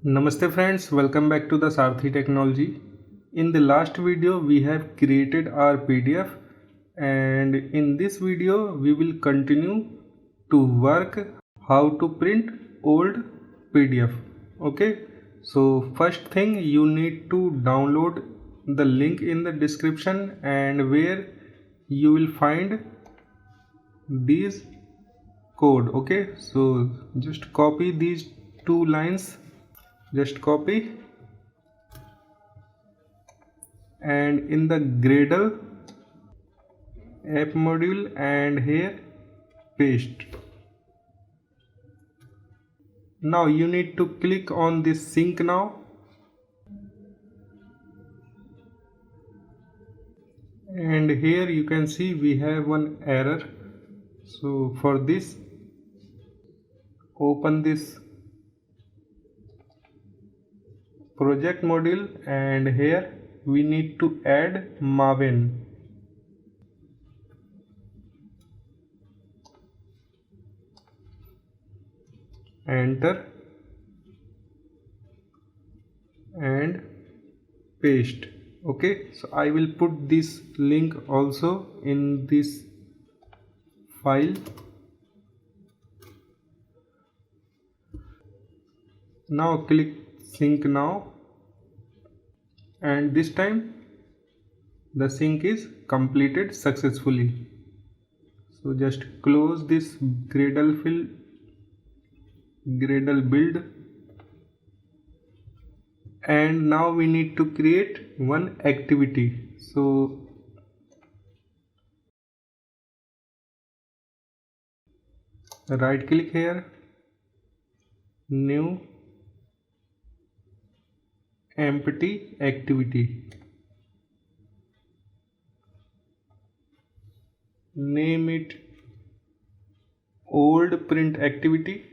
Namaste friends, welcome back to the Sarthi Technology. In the last video we have created our PDF, and in this video we will continue to work how to print old PDF. Okay, so first thing you need to download the link in the description and where you will find these code. Okay, so just copy these two lines, just copy, and in the Gradle app module and here paste. Now you need to click on this sync now, and here you can see we have one error. So for this, open this project module and here we need to add Maven. Enter and paste. Okay, so I will put this link also in this file. Now click sync now, and this time the sync is completed successfully. So just close this Gradle build, and now we need to create one activity. So right click here, new empty activity, name it old print activity,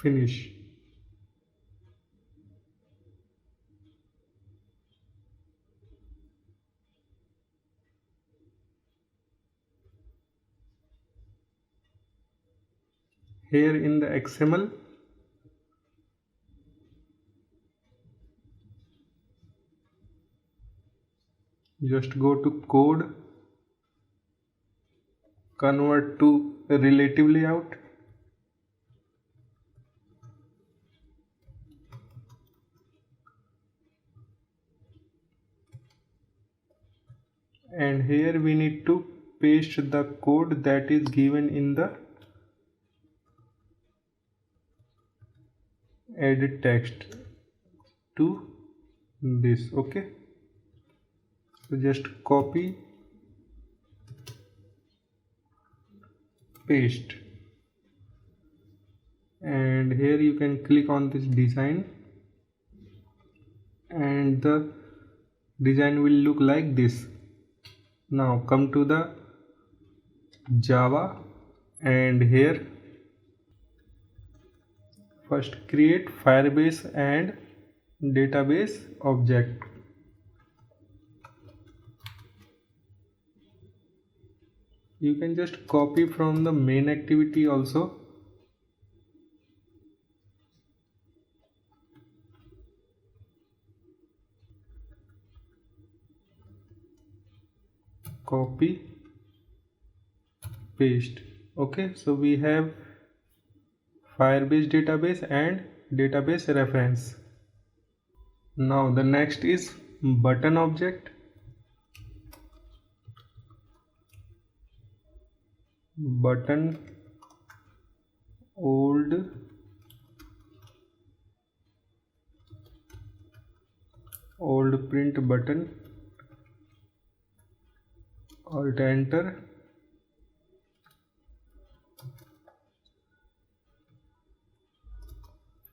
finish. Here in the XML, just go to code, convert to relative layout, and here we need to paste the code that is given in the edit text to this. Okay, so just copy, paste, and here you can click on this design and the design will look like this. Now come to the Java, and here first create Firebase and database object. You can just copy from the main activity also. Copy, paste. Okay, so we have Firebase database and database reference. Now the next is button object. Button old print button, alt enter,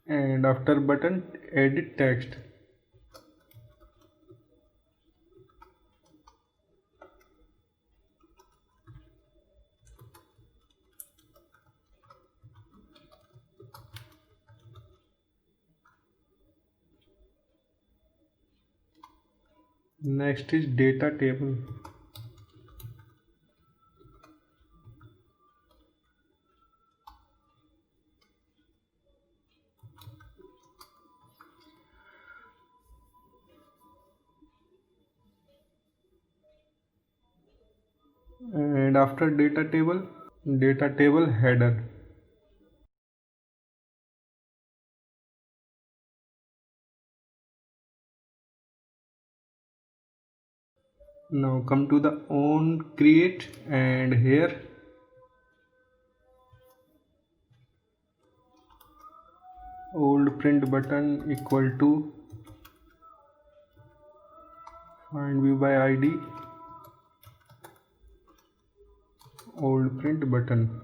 and after button edit text. Next is data table. And after data table header. Now come to the on create, and here old print button equal to find view by id old print button.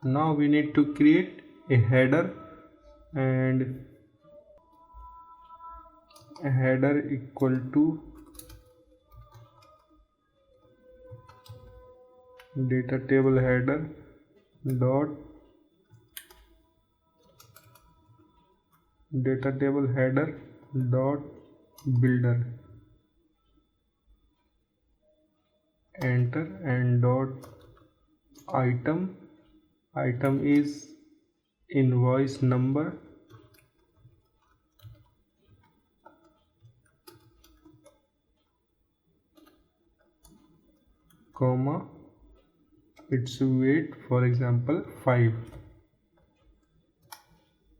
Now we need to create a header, and a header equal to data table header dot data table header dot builder, enter, and dot item is invoice number, comma its weight, for example 5.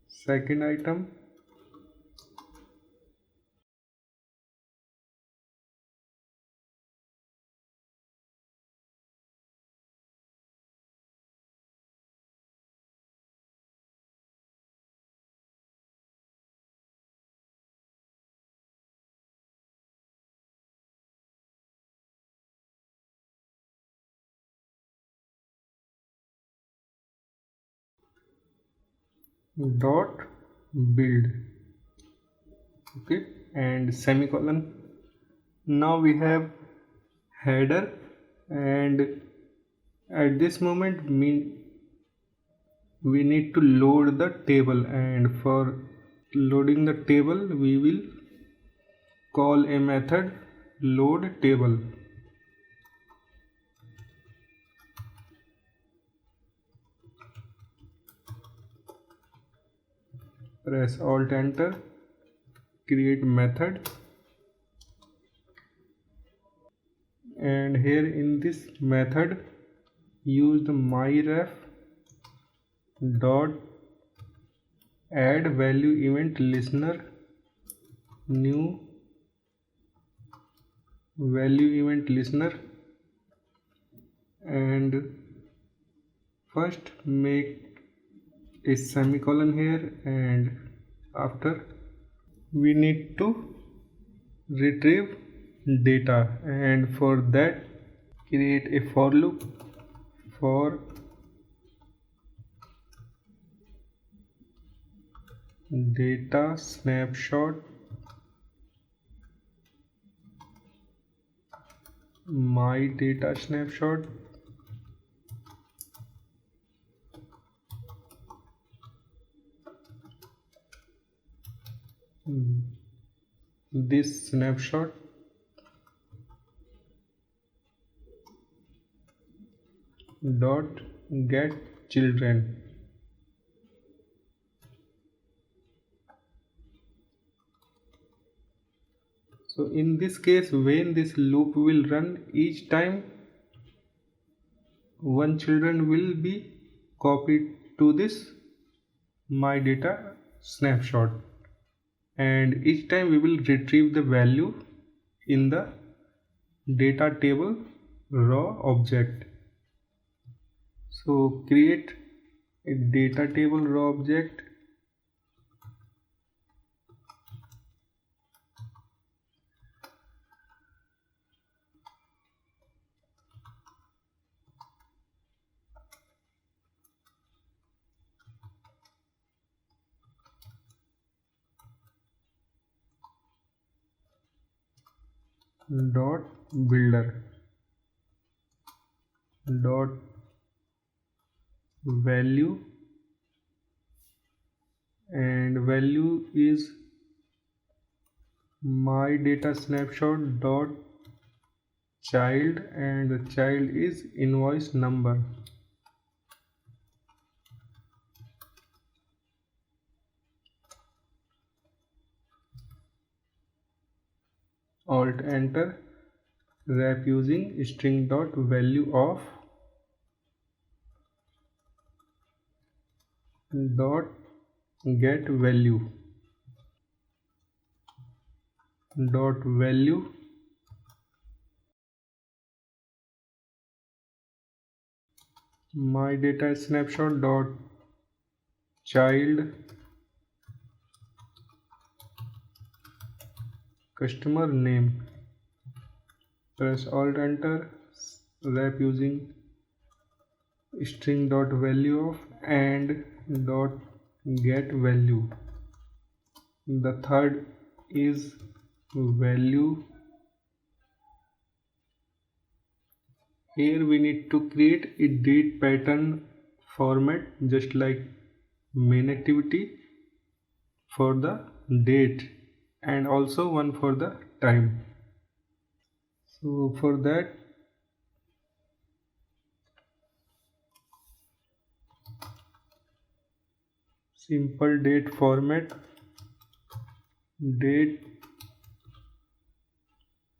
Second item dot build, okay, and semicolon. Now we have header, and at this moment we need to load the table, and for loading the table we will call a method load table. Press alt enter, create method, and here in this method use the myref dot add value event listener, new value event listener, and first make a semicolon here, and after we need to retrieve data, and for that create a for loop for data snapshot my data snapshot, this snapshot dot get children. So in this case, when this loop will run, each time one children will be copied to this my data snapshot, and each time we will retrieve the value in the data table raw object. So create a data table raw object, dot builder dot value, and value is my data snapshot dot child, and the child is invoice number. Alt enter, wrap using string dot value of dot get value dot value my data snapshot dot child customer name. Press alt enter, wrap using string dot value of and dot get value. The third is value. Here we need to create a date pattern format just like main activity for the date and also one for the time. So for that, simple date format, date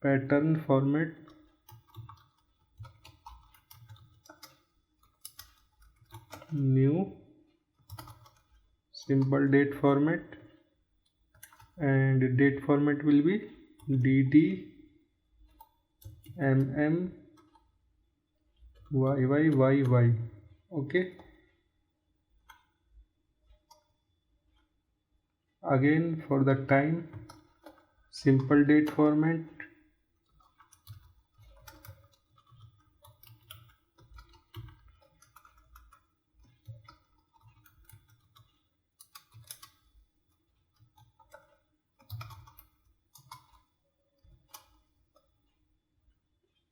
pattern format, new simple date format, and date format will be dd YY. Okay, again for the time, simple date format,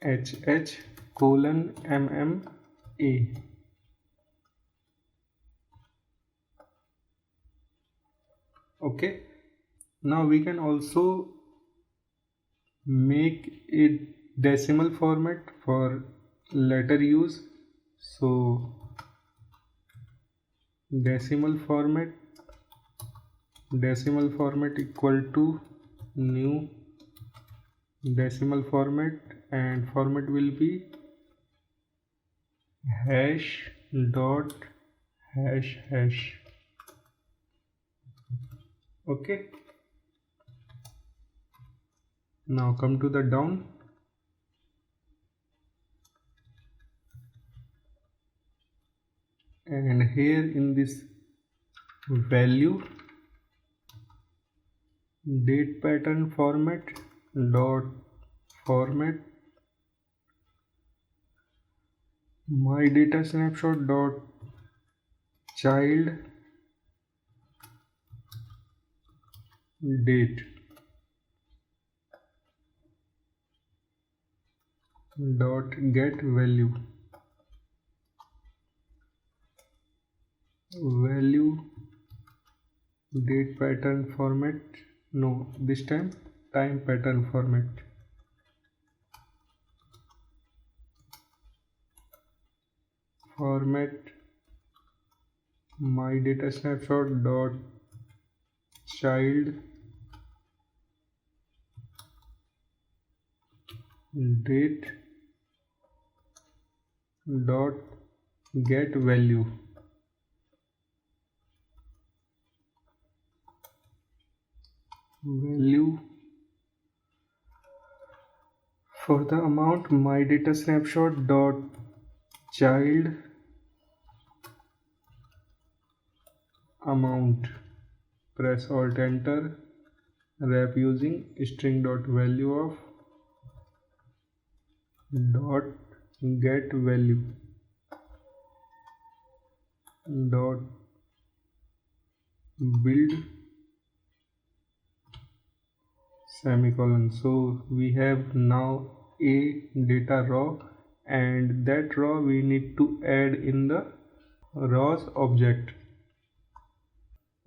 HH colon MMA. Okay, now we can also make a decimal format for letter use. So decimal format equal to new decimal format, and format will be hash dot hash. Okay, now come to the down, and here in this value date pattern format dot format my data snapshot dot child date dot get value date pattern format, no, this time time pattern format, my data snapshot dot child date dot get value for the amount my data snapshot dot child amount. Press alt enter, wrap using string dot value of dot get value dot build semicolon. So we have now a data row, and that row we need to add in the rows object.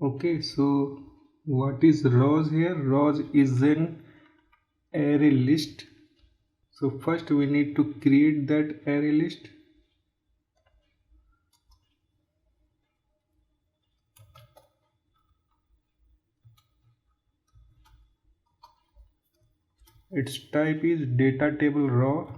Okay, so what is rows here? Rows is an array list. So first we need to create that array list. Its type is data table row.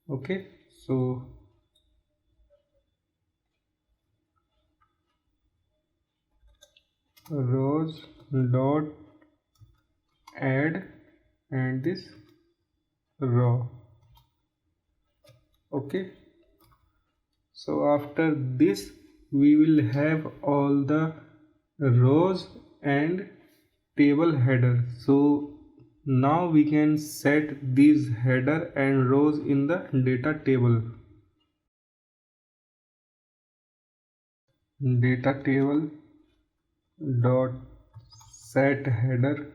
Okay, so rows dot add and this row. Okay, so after this we will have all the rows and table header. So now we can set these header and rows in the data table. Data table dot set header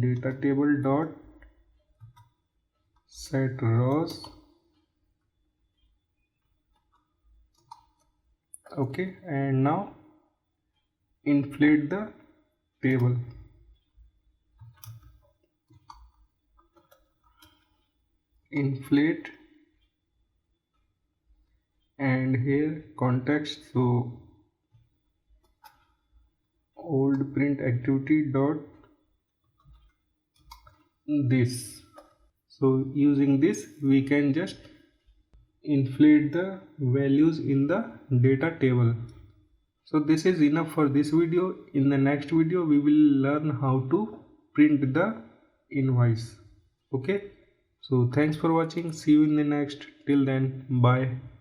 data table dot set rows. Okay, and now inflate the table. Inflate, and here context, so old print activity dot this. So using this we can just inflate the values in the data table. So this is enough for this video. In the next video we will learn how to print the invoice. Okay, so thanks for watching. See you in the next. Till then, bye.